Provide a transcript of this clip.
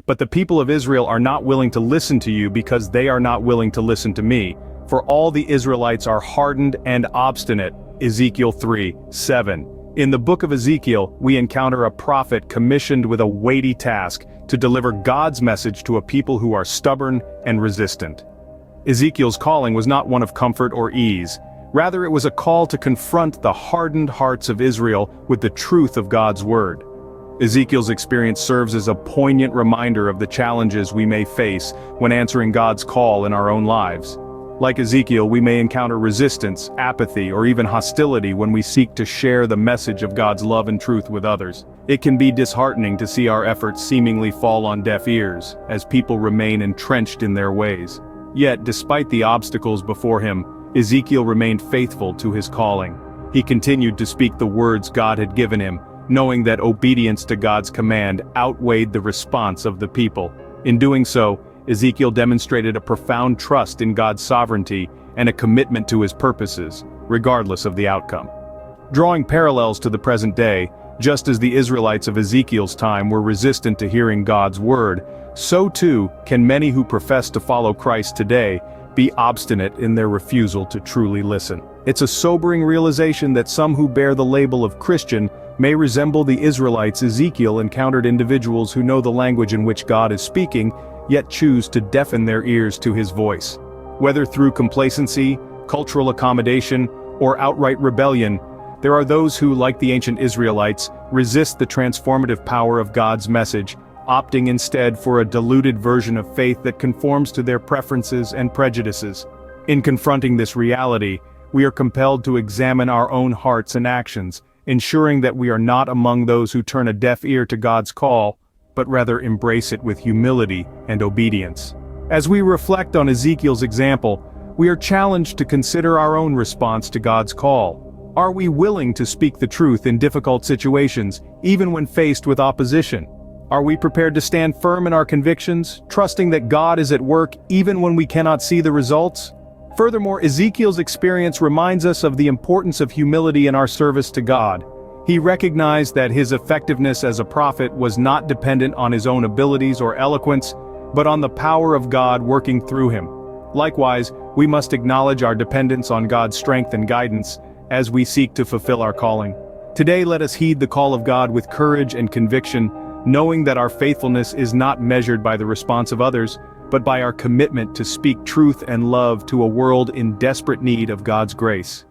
But the people of Israel are not willing to listen to you because they are not willing to listen to me. For all the Israelites are hardened and obstinate. Ezekiel 3:7. In the book of Ezekiel, we encounter a prophet commissioned with a weighty task to deliver God's message to a people who are stubborn and resistant. Ezekiel's calling was not one of comfort or ease. Rather, it was a call to confront the hardened hearts of Israel with the truth of God's word. Ezekiel's experience serves as a poignant reminder of the challenges we may face when answering God's call in our own lives. Like Ezekiel, we may encounter resistance, apathy, or even hostility when we seek to share the message of God's love and truth with others. It can be disheartening to see our efforts seemingly fall on deaf ears, as people remain entrenched in their ways. Yet, despite the obstacles before him, Ezekiel remained faithful to his calling. He continued to speak the words God had given him, knowing that obedience to God's command outweighed the response of the people. In doing so, Ezekiel demonstrated a profound trust in God's sovereignty and a commitment to his purposes, regardless of the outcome. Drawing parallels to the present day, just as the Israelites of Ezekiel's time were resistant to hearing God's word, so too can many who profess to follow Christ today be obstinate in their refusal to truly listen. It's a sobering realization that some who bear the label of Christian may resemble the Israelites Ezekiel encountered individuals who know the language in which God is speaking, yet choose to deafen their ears to his voice. Whether through complacency, cultural accommodation, or outright rebellion, there are those who, like the ancient Israelites, resist the transformative power of God's message, opting instead for a diluted version of faith that conforms to their preferences and prejudices. In confronting this reality, we are compelled to examine our own hearts and actions, ensuring that we are not among those who turn a deaf ear to God's call, but rather embrace it with humility and obedience. As we reflect on Ezekiel's example, we are challenged to consider our own response to God's call. Are we willing to speak the truth in difficult situations, even when faced with opposition? Are we prepared to stand firm in our convictions, trusting that God is at work even when we cannot see the results? Furthermore, Ezekiel's experience reminds us of the importance of humility in our service to God. He recognized that his effectiveness as a prophet was not dependent on his own abilities or eloquence, but on the power of God working through him. Likewise, we must acknowledge our dependence on God's strength and guidance as we seek to fulfill our calling. Today, let us heed the call of God with courage and conviction, knowing that our faithfulness is not measured by the response of others, but by our commitment to speak truth and love to a world in desperate need of God's grace.